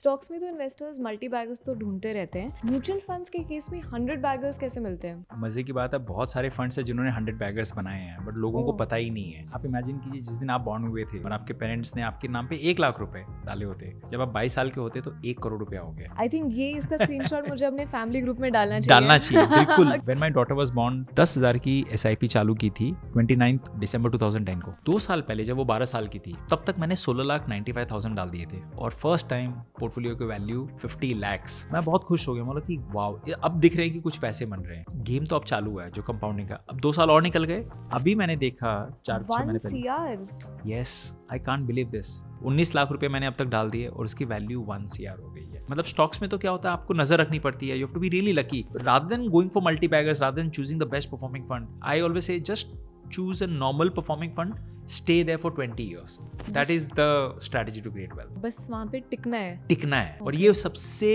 Stocks में तो investors multi beggars तो ढूंढते रहते हैं, म्यूचुअल फंड्स के केस में 100 बैगर्स कैसे मिलते हैं? मजे की बात है, बहुत सारे फंड्स हैं जिन्होंने 100 बैगर्स बनाए हैं, बट लोगों को ओह। पता ही नहीं है। आप इमेजिन कीजिए, जिस दिन आप बॉर्न हुए थे और आपके पेरेंट्स ने आपके नाम पे 1 लाख रुपए डाले होते, जब आप 22 साल के होते तो 1 करोड़ रुपया हो गया। आई थिंक ये इसका स्क्रीनशॉट मुझे अपने फैमिली ग्रुप में डालना चाहिए। डालना चाहिए बिल्कुल। When my daughter was born 10,000 की SIP चालू की थी 29 दिसंबर 2010 को। 2 साल पहले जब वो 12 साल की थी, तब तक मैंने 16,95,000 डाल दिए थे और फर्स्ट टाइम पोर्टफोलियो की वैल्यू 50 लाख्स। मैं बहुत खुश हो गया, मतलब कि वाओ, अब दिख रहे हैं कि कुछ पैसे बन रहे हैं। गेम तो अब चालू है जो कंपाउंडिंग का। अब 2 साल और निकल गए। अभी मैंने देखा 4-6 महीने 1 पहले, CR। Yes, I can't believe this, 19 lakh रुपए मैंने अब तक डाल दिए और उसकी वैल्यू 1 CR हो गई है। मतलब स्टॉक्स में तो क्या होता है, आपको नजर रखनी पड़ती है, you have to be really lucky rather than going for multi baggers, rather than choosing the best performing fund. I always say just choose a normal performing fund, stay there for 20 years. That is the strategy to create wealth. बस वहाँ पे टिकना है। टिकना है। और ये सबसे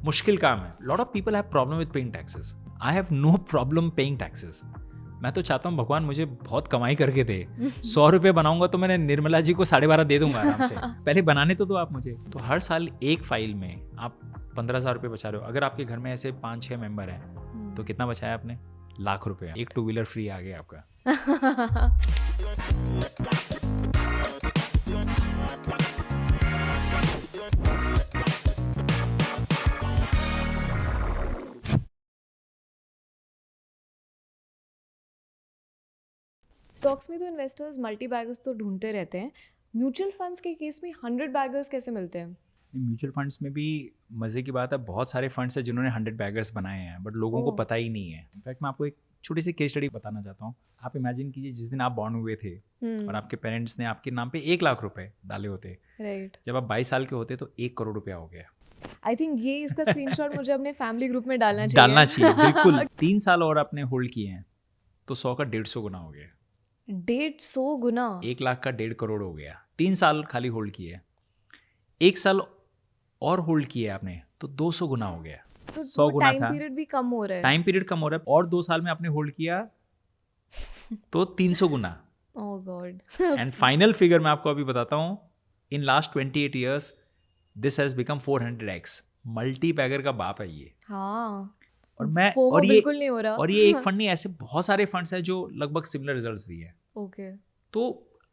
मुश्किल काम है। Lot of people have problem with paying taxes. I have no problem paying taxes. मैं तो चाहता हूँ भगवान मुझे बहुत कमाई करके दे। 100 रुपये बनाऊंगा तो मैंने निर्मला जी को 12.5 दे दूंगा आराम से। पहले बनाने तो दो आप मुझे। तो हर साल एक फाइल में आप 15,000 रुपये बचा रहे हो। अगर आपके घर में ऐसे 5-6 मेंबर हैं तो कितना बचाया आपने? लाख रुपए। एक 2 व्हीलर फ्री आ गया आपका। स्टॉक्स में तो इन्वेस्टर्स मल्टी बैगर्स तो ढूंढते रहते हैं, म्यूचुअल फंड्स के केस में 100 बैगर्स कैसे मिलते हैं? म्यूचुअल फंड्स में भी मजे की बात है, बहुत सारे फंड्स हैं जिन्होंने 100 बैगर्स बनाए हैं, बट लोगों को ओह। पता ही नहीं है। इनफैक्ट मैं आपको एक छोटी सी केस स्टडी बताना चाहता हूँ। आप इमेजिन कीजिए, जिस दिन आप बॉर्न हुए थे और आपके पेरेंट्स ने आपके नाम पे 1 लाख रुपए डाले होते, राइट। जब आप 22 साल के होते तो 1 करोड़ रुपया हो गया। आई थिंक ये इसका स्क्रीनशॉट मुझे अपने फैमिली ग्रुप में डालना चाहिए। डालना चाहिए बिल्कुल। 3 साल और आपने होल्ड किए हैं तो 100 का 150 गुना हो गया। 150 गुना। 1 लाख का 1.5 करोड़ हो गया। 3 साल खाली होल्ड किए। 1 साल और होल्ड किए आपने तो 200 गुना हो गया। तो 100 गुना टाइम था। पीरियड भी कम हो रहा है। टाइम पीरियड कम हो रहा है और 2 साल में आपने होल्ड किया तो 300 गुना। Oh god. And final figure मैं आपको अभी बताता हूँ, in last 28 years this has become 400x। Multi bagger का बाप है ये। हाँ। और मैं FOMO और ये बिल्कुल नहीं हो रहा। और ये एक फंड नहीं, ऐसे बहुत सारे फंड्स हैं जो लगभग सिमिलर रिजल्ट्स दिए हैं। ओके। तो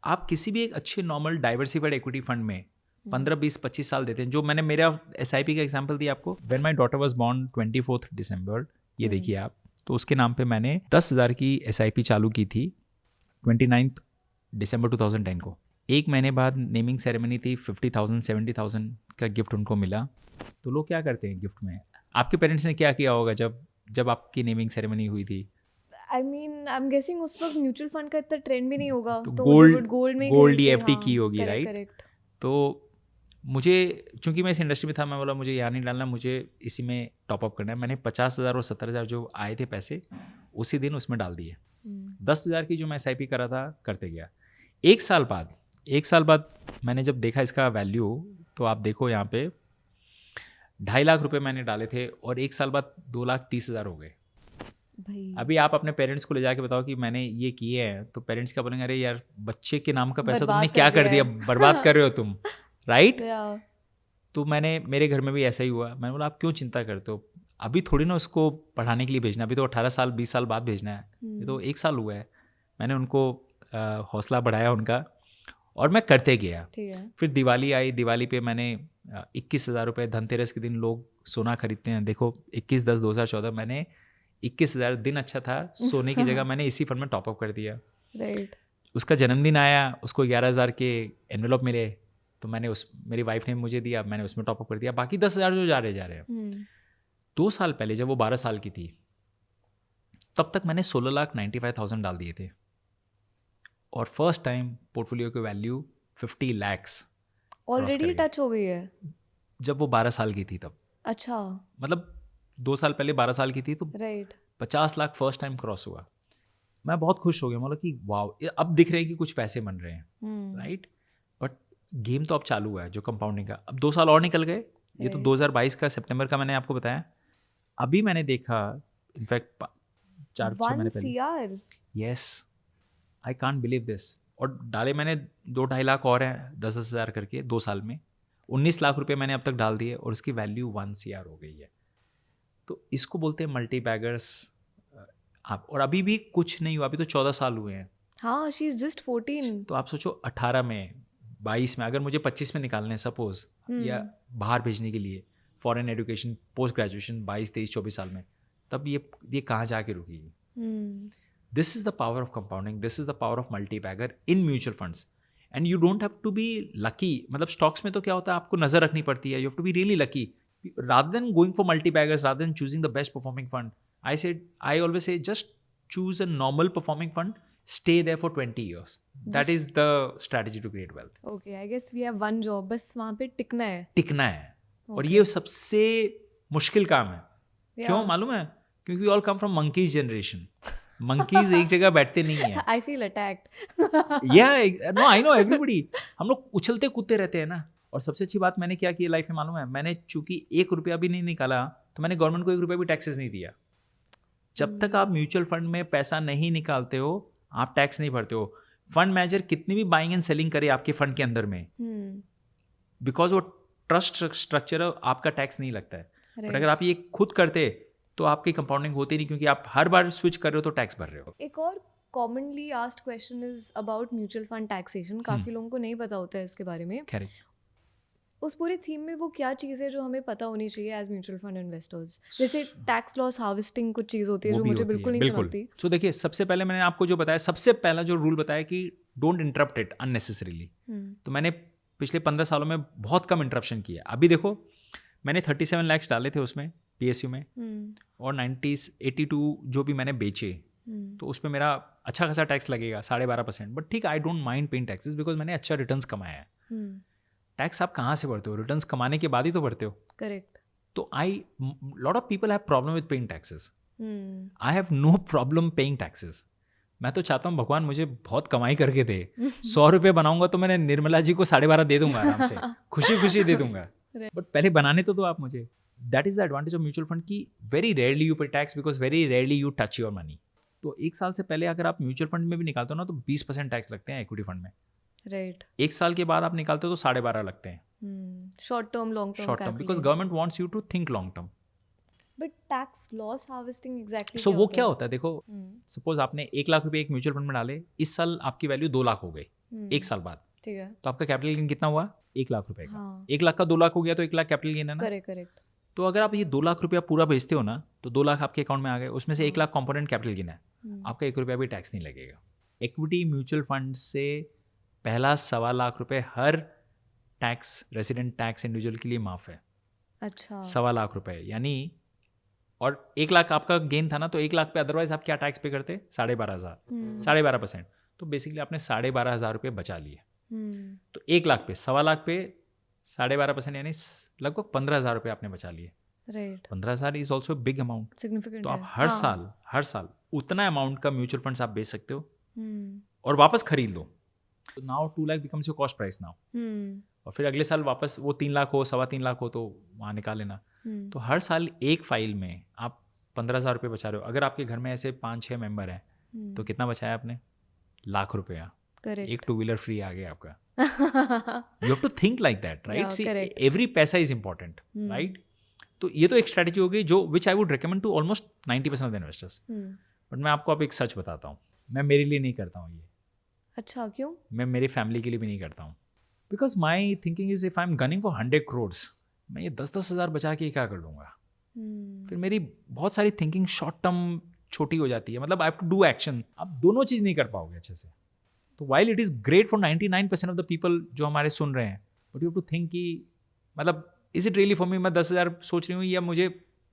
आप किसी भी एक अच्छे नॉर्मल डाइवर्सिफाइड इक्विटी फंड में 15, 20, 25 साल देते हैं। जो मैंने मेरा SIP का एग्जांपल दिया आपको, when my daughter was born 24 दिसंबर, ये देखिए आप, तो उसके नाम पे मैंने 10,000 की SIP चालू की थी 29 दिसंबर 2010 को। एक महीने बाद नेमिंग सेरेमनी थी, 50,000 70,000 का गिफ्ट उनको मिला। तो लोग क्या करते हैं गिफ्ट में? आपके पेरेंट्स ने क्या किया होगा जब आपकी नेमिंग सेरेमनी हुई थी? I mean I am guessing उस वक्त म्यूचुअल फंड का इतना ट्रेंड भी नहीं होगा, तो तो गोल्ड में गोल्ड खरीदते, EFT हाँ, की होगी, correct, राइट? correct। तो मुझे, चूंकि मैं इस इंडस्ट्री में था, मैं बोला मुझे यहाँ नहीं डालना, मुझे इसी में टॉप अप करना है। मैंने 50,000 और 70,000 जो आए थे पैसे उसी दिन उसमें डाल दिए। 10,000 की जो मैं SIP करा था करते गया। एक साल बाद मैंने जब देखा इसका वैल्यू, तो आप देखो यहाँ पे 2.5 लाख रुपए मैंने डाले थे और एक साल बाद 2,30,000 हो गए। भाई अभी आप अपने पेरेंट्स को ले जाके बताओ कि मैंने ये किए हैं, तो पेरेंट्स क्या बोलेंगे? अरे यार, बच्चे के नाम का पैसा बर्बाद तुमने कर क्या कर दिया दिया, है। बर्बाद कर रहे हो तुम, राइट? Yeah. तो मेरे घर में भी ऐसा ही हुआ। मैंने बोला आप क्यों चिंता करते हो, अभी थोड़ी ना उसको पढ़ाने के लिए भेजना, अभी तो 18 साल 20 साल बाद भेजना है। ये तो 1 साल हुआ है। मैंने उनको हौसला बढ़ाया उनका और मैं करते गया। ठीक है। फिर दिवाली आई, दिवाली पे मैंने 21,000 रुपये, धनतेरस के दिन लोग सोना खरीदते हैं, देखो 21/10/2014 मैंने 21,000, दिन अच्छा था, सोने की जगह मैंने इसी फंड में टॉपअप कर दिया। राइट। उसका जन्मदिन आया, उसको 11,000 के एनवेलप मिले, तो मैंने मेरी वाइफ ने मुझे दिया, मैंने उसमें टॉपअप कर दिया। बाकी 10,000 जो जा रहे हैं। 2 साल पहले जब वो 12 साल की थी, तब तक मैंने 16,95,000 डाल दिए थे और फर्स्ट टाइम पोर्टफोलियो की वैल्यू 50 लाख्स ऑलरेडी टच हो गई है जब वो 12 साल की थी तब। अच्छा। मतलब 2 साल पहले 12 साल की थी तो right. 50 lakh first time cross हुआ। मैं बहुत खुश हो गया, मतलब कि वाओ, अब दिख रहे हैं कि कुछ पैसे बन रहे हैं, राइट? बट गेम तो अब चालू है जो कंपाउंडिंग का। अब 2 साल और निकल गए। ये तो 2022 का सितंबर का मैंने आपको बताया। अभी मैंने देखा, इनफैक्ट 4-6 महीने 1 पहले, CR। Yes, I can't believe this. और डाले मैंने 2-2.5 लाख और हैं, 10,000 करके 2 साल में। 19 लाख रुपए मैंने अब तक डाल दिए और उसकी वैल्यू 1 CR हो गई है। तो इसको बोलते हैं मल्टी बैगर्स। आप और अभी भी कुछ नहीं हुआ, अभी तो 14 साल हुए हैं। हाँ, शी इज जस्ट 14। तो आप सोचो 18 में 22 में अगर मुझे 25 में निकालने सपोज, या बाहर भेजने के लिए फॉरेन एजुकेशन पोस्ट ग्रेजुएशन 22, 23, 24 साल में, तब ये कहाँ जाके रुकेगी? This is the power of compounding, this is the power of multi bagger in mutual funds. And you don't have to be lucky. मतलब स्टॉक्स में तो क्या होता है, आपको नजर रखनी पड़ती है, you have to be really lucky rather than going for multi baggers, rather than choosing the best performing fund. I always say just choose a normal performing fund, stay there for 20 years. That is the strategy to create wealth. Okay, I guess we have one job, बस वहाँ पे टिकना है। टिकना है। और ये सबसे मुश्किल काम है। क्यों मालूम है? क्योंकि we all come from monkeys generation. Monkeys एक जगह बैठते नहीं है। I feel attacked. Yeah, no, I know everybody. हम लोग उछलते कूदते रहते हैं ना। और सबसे अच्छी बात मैंने क्या की लाइफ में मालूम है? मैंने चूंकि 1 रुपया भी नहीं निकाला, तो मैंने गवर्नमेंट को 1 रुपया भी टैक्सेस नहीं दिया। जब तक आप म्यूचुअल फंड में पैसा नहीं निकालते हो, आप टैक्स नहीं भरते हो। फंड मैनेजर कितनी भी बाइंग एंड सेलिंग करे आपके फंड के अंदर में, बिकॉज वो ट्रस्ट स्ट्रक्चर है, आपका टैक्स नहीं लगता है। बट अगर आप ये खुद करते तो आपकी कंपाउंडिंग होती नहीं, क्योंकि आप हर बार स्विच कर रहे हो तो टैक्स भर रहे हो। एक और commonly asked question is about mutual fund taxation. काफी लोगों को नहीं पता होता है इसके बारे में। उस पूरी थीम में वो क्या चीज़ है जो हमें पता होनी चाहिए एज म्यूचुअल फंड इन्वेस्टर्स? जैसे टैक्स लॉस हार्वेस्टिंग कुछ चीज़ होती है जो मुझे बिल्कुल नहीं चलती। तो देखिए, सबसे पहले मैंने आपको जो बताया, सबसे पहला जो रूल बताया कि डोंट इंटरप्ट इट अननेसेसरीली। तो मैंने पिछले 15 सालों में बहुत कम इंटरप्शन किया। अभी देखो, मैंने 37 लाख डाले थे उसमें PSU में, और 82 जो भी मैंने बेचे, तो उस पर मेरा अच्छा खासा टैक्स लगेगा 12.5%। बट ठीक, I don't mind paying taxes because मैंने अच्छा रिटर्न्स कमाया है। टैक्स आप कहाँ से भरते हो? रिटर्न्स कमाने के बाद ही तो भरते हो। करेक्ट। तो lot of people have problem with paying taxes. I have no problem paying taxes. मैं तो चाहता हूँ भगवान मुझे बहुत कमाई करके दे। 100 रुपये बनाऊंगा तो मैंने निर्मला जी को 12.5 दे दूंगा आराम से, खुशी खुशी दे दूंगा। बट पहले बनाने तो दो आप मुझे। That is the advantage of mutual fund की वेरी रेयरली यू पे tax because very rarely you touch your money. तो 1 साल से पहले अगर आप म्यूचुअल फंड में भी निकालते हो ना, तो 20% टैक्स लगते हैं इक्विटी फंड में। राइट। 1 साल के बाद आप निकालते हो तो 12.5 लगते हैं। Short term, long term. Short term because government wants you to think long term. But tax loss harvesting exactly so वो क्या होता है? देखो, सपोज आपने 1 लाख रुपए एक म्यूचुअल फंड में डाले, इस साल आपकी वैल्यू 2 लाख हो गई 1 साल बाद। ठीक है। तो आपका कैपिटल गेन कितना हुआ? 1 लाख रुपए का। 1 लाख का 2 लाख हो गया तो 1 लाख कैपिटल गेन है ना। करेक्ट। तो अगर आप ये 2 लाख रुपया पूरा भेजते हो ना, तो 2 लाख आपके अकाउंट में आ गए, उसमें से 1 लाख कंपोनेंट कैपिटल गेन है, आपका 1 रुपया भी टैक्स नहीं लगेगा। इक्विटी म्यूचुअल फंड से पहला 1.25 लाख रुपए हर टैक्स, रेसिडेंट टैक्स इंडिविजुअल के लिए माफ है। अच्छा। 1.25 लाख रुपए यानी, और 1 लाख आपका गेन था ना, तो 1 लाख पे अदरवाइज आप क्या टैक्स पे करते? 12,500, 12.5%। तो बेसिकली आपने 12,500 रुपये बचा लिए। तो 1 लाख पे, 1.25 लाख पे 12.5% यानी लगभग 15,000 रुपये आपने बचा लिए। Right. 15,000 is also big amount, significant. तो आप हर साल उतना अमाउंट का म्यूचुअल फंड्स आप बेच सकते हो और वापस खरीद लो। तो now 2 lakh becomes your cost price now. और फिर अगले साल वापस वो 3 लाख हो, 3.25 लाख हो, तो वहाँ निकाल लेना। तो हर साल एक फाइल में आप 15,000 रुपये बचा रहे हो। अगर आपके घर में ऐसे 5-6 मेंबर हैं तो कितना बचाया आपने? लाख रुपया। एक 2 व्हीलर फ्री आ गया आपका। You have to think like that, right? See, every पैसा इज इंपॉर्टेंट, राइट? तो ये तो एक स्ट्रेटेजी हो गई जो which I would recommend to almost 90% of the investors. But मैं आपको अब एक सच बताता हूँ, मैं मेरे लिए नहीं करता हूँ ये। अच्छा, क्यों? मैं मेरी फैमिली के लिए भी नहीं करता हूँ। Because my thinking is if I am gunning for 100 crores, मैं ये 10-10 हज़ार बचा के क्या कर लूँगा? फिर मेरी बहुत सारी थिंकिंग शॉर्ट टर्म छोटी हो जाती है। मतलब I have to do action. आप दोनों चीज़ नहीं कर पाओगे अच्छे से। तो while it is great for 99% of the people जो हमारे सुन रहे हैं, but you have to think कि मतलब is it really for me? मैं 10,000 सोच रही हूँ या मुझे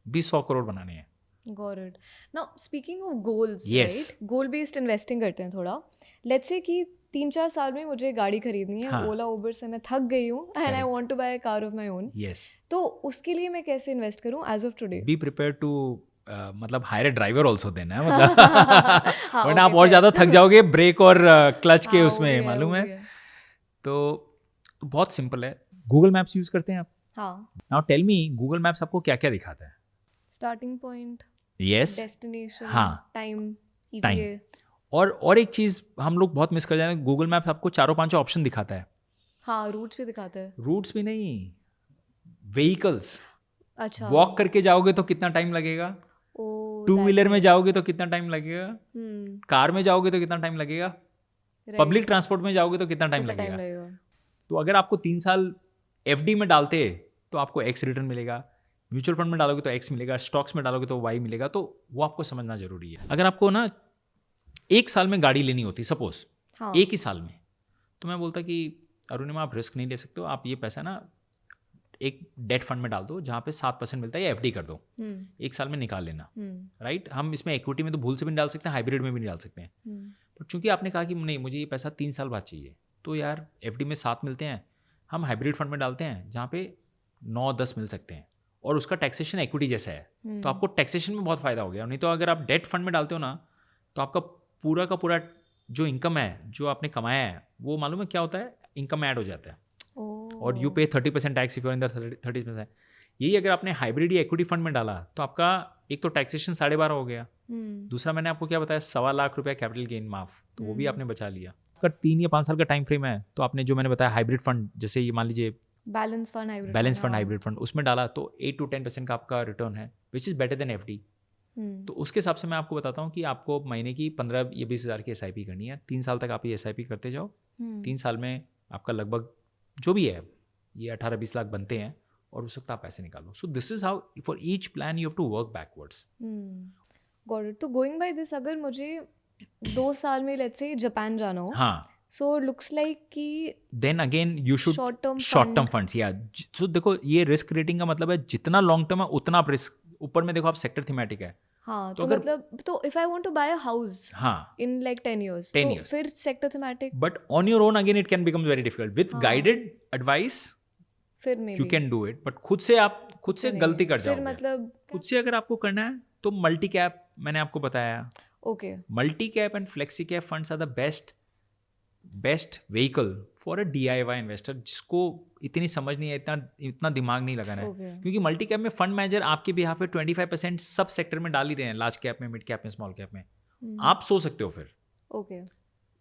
100 करोड़ बनाने हैं? Got it. Now speaking of goals, yes. right? Goal based investing करते हैं थोड़ा. Let's say कि 3-4 साल में मुझे गाड़ी खरीदनी है, ओला उबर से मैं थक गई हूँ and I want to buy a car of my own. Yes. तो उसके लिए मैं कैसे इन्वेस्ट करूँ as of today? Be prepared to मतलब हायर ए ड्राइवर ऑल्सो देना है, मतलब वरना आप और ज़्यादा थक जाओगे ब्रेक और क्लच के उसमें, मालूम है? तो बहुत सिंपल है। गूगल मैप्स यूज़ करते हैं आप? हाँ। Now tell me, Google Maps आपको क्या क्या दिखाता है? स्टार्टिंग पॉइंट, यस, डेस्टिनेशन, हाँ, टाइम। और एक चीज़ हम लोग बहुत मिस कर जाते हैं, गूगल मैप्स आपको 4-5 ऑप्शन दिखाता है हाँ, रूट्स भी दिखाता है। रूट्स भी नहीं, व्हीकल्स। अच्छा, वॉक करके जाओगे तो कितना टाइम लगेगा, ओ, टू that व्हीलर में way. जाओगे तो कितना टाइम लगेगा, कार में जाओगे तो कितना टाइम लगेगा, Right. पब्लिक ट्रांसपोर्ट में जाओगे तो कितना टाइम कितना टाइम लगेगा। लगेगा? तो अगर आपको 3 साल एफडी में डालते तो आपको एक्स रिटर्न मिलेगा, म्यूचुअल फंड में डालोगे तो एक्स मिलेगा, स्टॉक्स में डालोगे तो वाई मिलेगा। तो वो आपको समझना जरूरी है। अगर आपको ना 1 साल में गाड़ी लेनी होती सपोज, हाँ, 1 ही साल में, तो मैं बोलता कि अरुणिमा आप रिस्क नहीं ले सकते हो, आप ये पैसा ना एक डेट फंड में डाल दो जहाँ पे 7% मिलता है, या एफडी कर दो, 1 साल में निकाल लेना। राइट, हम इसमें इक्विटी में तो भूल से भी नहीं डाल सकते हैं, हाइब्रिड में भी नहीं डाल सकते हैं। बट चूंकि आपने कहा कि नहीं मुझे ये पैसा 3 साल बाद चाहिए, तो यार एफडी में 7 मिलते हैं, हम हाइब्रिड फंड में डालते हैं जहाँ पे 9-10 मिल सकते हैं, और उसका टैक्सेशन इक्विटी जैसा है, तो आपको टैक्सेशन में बहुत फायदा हो गया। नहीं तो अगर आप डेट फंड में डालते हो ना, तो आपका पूरा का पूरा जो इनकम है, जो आपने कमाया है, वो मालूम है क्या होता है, इनकम ऐड हो जाता है, और you pay 30% tax if you are in the 30%। यही अगर आपने हाइब्रिड या इक्विटी फंड में डाला तो आपका एक तो टैक्सेशन 12.5 हो गया, दूसरा मैंने आपको क्या बताया, 1.25 लाख रुपया कैपिटल गेन माफ, तो वो भी आपने बचा लिया। अगर 3 या 5 साल का टाइम फ्रेम है, तो आपने जो मैंने बताया हाइब्रिड फंड, जैसे ये मान लीजिए बैलेंस फंड हाइब्रिड फंड, उसमें डाला तो 8 to 10% का आपका रिटर्न है, which is better than FD. तो उसके हिसाब से मैं आपको बताता हूँ कि आपको महीने की 15 या 20 हज़ार की एसआईपी करनी है। 3 साल तक आप ये एसआईपी करते जाओ, 3 साल में आपका लगभग जो भी है ये 18-20 लाख बनते हैं, और उस वक्त आप पैसे निकालो। So this is how for each plan you have to work backwards. Got it. तो गोइंग बाय दिस, अगर मुझे 2 साल में लेट्स से जापान जाना हो, हाँ, सो लुक्स लाइक कि then again you should short term funds. या सो देखो, ये रिस्क रेटिंग का मतलब है जितना लॉन्ग टर्म है उतना आप रिस्क, ऊपर में देखो आप सेक्टर थीमेटिक है। हाँ, तो मतलब तो if I want to buy a house हाँ इन लाइक 10 years, तो फिर sector thematic, but on your own again it can become very difficult. With guided advice फिर may you can do it, but खुद से आप खुद से गलती कर जाओगे। मतलब खुद से अगर आपको करना है तो मल्टी कैप मैंने आपको बताया, okay, multi cap and flexi cap funds are the best vehicle for a DIY investor जिसको इतनी समझ नहीं है, इतना दिमाग नहीं लगाना है। क्योंकि मल्टी कैप में फंड मैनेजर आपके बिहाफ पे 25% सब सेक्टर में डाल ही रहे हैं, लार्ज कैप में, मिड कैप में, स्मॉल कैप में। आप सो सकते हो फिर, ओके,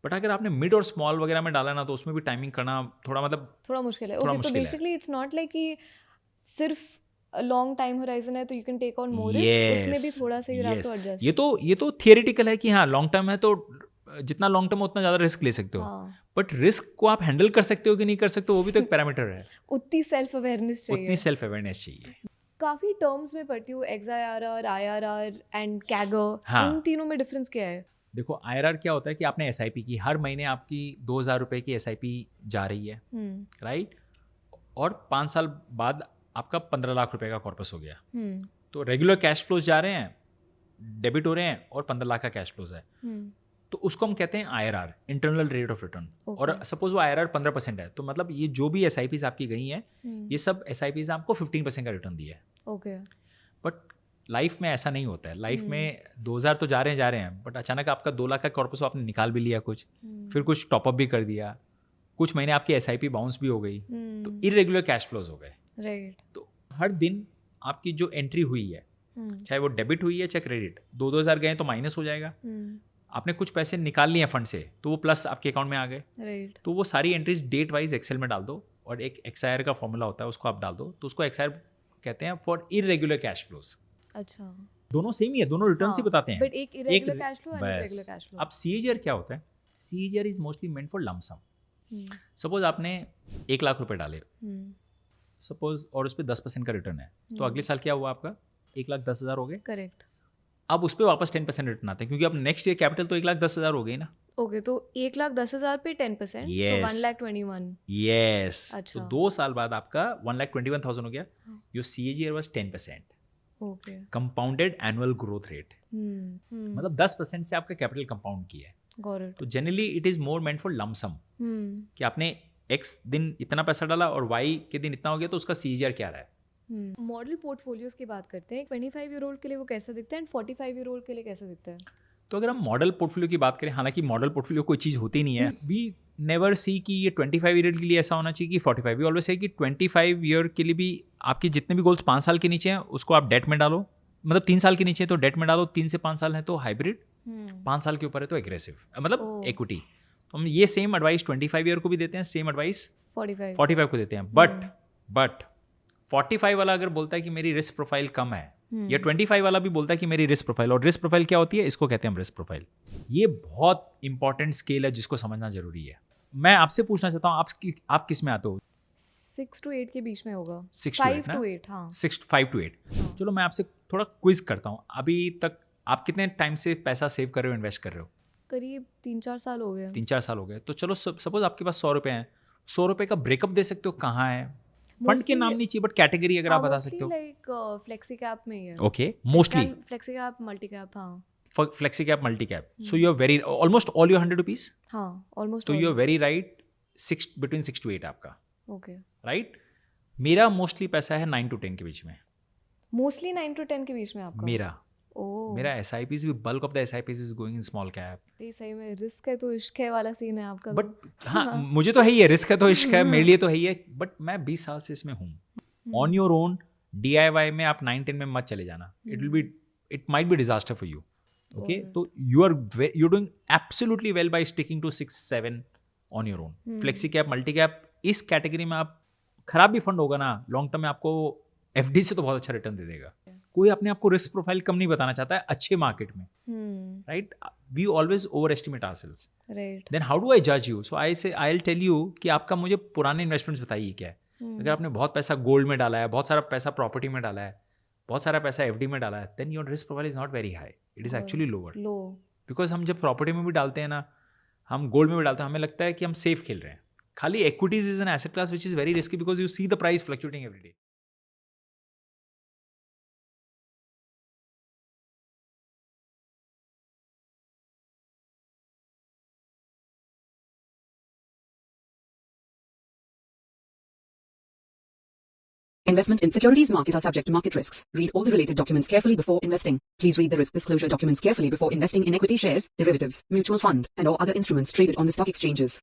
बट अगर आपने मिड और स्मॉल वगैरह में डाला ना, तो उसमें भी टाइमिंग करना थोड़ा मुश्किल है। ओके, तो बेसिकली इट्स नॉट लाइक कि सिर्फ लॉन्ग टाइम होराइजन है तो you can take on more risk, उसमें भी थोड़ा सा यू हैव टू एडजस्ट। ये तो थियोरेटिकल है कि हाँ लॉन्ग टर्म है तो जितना लॉन्ग टर्म उतना ज़्यादा रिस्क ले सकते हो, बट रिस्क को आप हैंडल कर सकते हो कि नहीं कर सकते हो, वो भी तो एक पैरामीटर है। उतनी सेल्फ अवेयरनेस चाहिए। काफ़ी टर्म्स में पढ़ती हूँ, XIRR, IRR एंड कैगर, इन तीनों में डिफरेंस क्या है? देखो IRR क्या होता है कि आपने SIP की, हर महीने आपकी 2,000 रुपये की SIP जा रही है, राइट, और 5 साल बाद आपका 15 लाख रुपए का कॉर्पस हो गया। तो रेगुलर कैश फ्लोज जा रहे हैं, डेबिट हो रहे हैं, और 15 लाख का कैश फ्लोज है, तो उसको हम कहते हैं IRR, internal rate of return. और सपोज वो IRR 15% है, तो मतलब ये जो भी SIPs आपकी गई हैं, ये सब SIPs आपको 15% का रिटर्न दिया है। ओके, बट लाइफ में ऐसा नहीं होता है। लाइफ में 2,000 तो जा रहे हैं, बट अचानक आपका 2 लाख का कॉर्पस आपने निकाल भी लिया कुछ, फिर कुछ टॉपअप भी कर दिया, कुछ महीने आपकी SIP बाउंस भी हो गई, तो इरेगुलर कैश फ्लोज हो गए। राइट, तो हर दिन आपकी जो एंट्री हुई है, चाहे वो डेबिट हुई है चाहे क्रेडिट, 2,000 गए तो माइनस हो जाएगा। आपने कुछ पैसे निकाल लिए फंड से तो वो प्लस आपके अकाउंट में आ गए। राइट, तो वो सारी एंट्रीज डेट वाइज एक्सेल में डाल दो, और एक XIR का फॉर्मूला होता है उसको आप डाल दो, तो उसको XIR कहते हैं फॉर इरेगुलर कैश फ्लोज। अच्छा, दोनों सेम ही है, दोनों रिटर्न ही बताते हैं, बट एक इरेगुलर कैश फ्लो और रेगुलर कैश फ्लो। अब CAGR क्या होता है? CAGR is mostly meant for lump sum. Suppose आपने 1 लाख रुपए डाले सपोज, और उस पर 10% का रिटर्न है, तो अगले साल क्या हुआ आपका? 1,10,000 हो गए। करेक्ट। अब उस पर वापस 10% रिटर्न आते हैं, क्योंकि अब नेक्स्ट ईयर कैपिटल तो 1,10,000 हो गई ना। ओके, तो 1,10,000 पे 10%, yes. so 1,21,000। यस, अच्छा, तो 2 साल बाद आपका 1,21,000 हो गया। Your CAGR was 10%। Okay, compounded annual growth rate, मतलब 10% से आपका कैपिटल कंपाउंड किया है। Got it. तो generally it is more meant for lump sum, कि आपने X दिन इतना पैसा डाला और Y के दिन इतना हो गया, तो उसका CAGR क्या रहा है। मॉडल पोर्टफोलियोज की बात करते हैं, 25 ईयर ओल्ड के लिए वो कैसा दिखता है, एंड 45 ईयर ओल्ड के लिए कैसा दिखता है? तो अगर हम मॉडल पोर्टफोलियो की बात करें, हालांकि मॉडल पोर्टफोलियो कोई चीज़ होती नहीं है, वी नेवर सी कि ये 25 ईयर के लिए ऐसा होना चाहिए कि 45। वी ऑलवेज से कि 25 ईयर के लिए भी आपके जितने भी गोल्स 5 साल के नीचे हैं उसको आप डेट में डालो, मतलब 3 साल के नीचे है तो डेट में डालो, 3 से 5 साल है तो हाइब्रिड, 5 साल के ऊपर है तो एग्रेसिव, मतलब इक्विटी। तो हम ये सेम एडवाइस 25 ईयर को भी देते हैं, सेम एडवाइस 45 को देते हैं, बट 45 वाला अगर बोलता है कि मेरी रिस्क प्रोफाइल कम है, या 25 वाला भी बोलता है कि मेरी रिस्क प्रोफाइल, और रिस्क प्रोफाइल क्या होती है, इसको कहते हैं हम रिस्क प्रोफाइल। ये बहुत इंपॉर्टेंट स्केल है जिसको समझना जरूरी है। मैं आपसे पूछना चाहता हूँ, आप किस में आते हो? 6 to 8 के बीच में होगा। 5 to 8, हाँ। 5 to 8। चलो मैं आपसे थोड़ा क्विज करता हूँ। अभी तक आप कितने टाइम से पैसा सेव कर रहे हो, इन्वेस्ट कर रहे हो? करीब 3-4 साल हो गए। 3-4 साल हो गए। तो चलो सपोज आपके पास 100 रुपये हैं, 100 रुपये का ब्रेकअप दे सकते हो कहाँ है? फंड के नाम नहीं चाहिए, बट कैटेगरी अगर आप बता सकते हो। लाइक फ्लेक्सी कैप में ही है। Okay, mostly flexi cap, multi cap, हाँ। Flexi cap, multi cap. So you are very almost all your 100 rupees. हाँ, ऑलमोस्ट। तो you are very right, between 6 to 8 आपका। Okay, right. मेरा मोस्टली पैसा है 9 to 10 के बीच में। मोस्टली 9 to 10 के बीच में आपका? मेरा SIPs भी, bulk of the SIPs is going in small cap. ये सही में रिस्क है तो इश्क है वाला सीन है आपका। बट हाँ, मुझे तो है ही है, रिस्क है तो इश्क है, मेरे लिए तो है ही है। बट मैं 20 साल से इसमें हूँ। ऑन योर ओन DIY में आप 9-10 में मत चले जाना। It might be disaster for you. Okay, तो you are doing absolutely well by sticking to 6-7 on your own. Flexi cap, multi cap, इस कैटेगरी में आप, खराब भी फंड होगा ना, लॉन्ग टर्म में आपको FD से तो बहुत अच्छा रिटर्न दे देगा। कोई अपने आप को रिस्क प्रोफाइल कम नहीं बताना चाहता है अच्छे मार्केट में, right? We always overestimate ourselves, right? Then how do I जज you? So I will tell you कि आपका मुझे पुराने इन्वेस्टमेंट्स बताइए क्या है। अगर आपने बहुत पैसा गोल्ड में डाला है, बहुत सारा पैसा प्रॉपर्टी में डाला है, बहुत सारा पैसा FD में डाला है, then your risk profile is not very high, it is actually lower. Because हम जब प्रॉपर्टी में भी डालते हैं ना, हम गोल्ड में भी डालते हैं, हमें लगता है कि हम सेफ खेल रहे हैं। खाली equities is an asset class which is very risky because you see the price fluctuating every day. Investment in securities market are subject to market risks. Read all the related documents carefully before investing. Please read the risk disclosure documents carefully before investing in equity shares, derivatives, mutual fund, and or other instruments traded on the stock exchanges.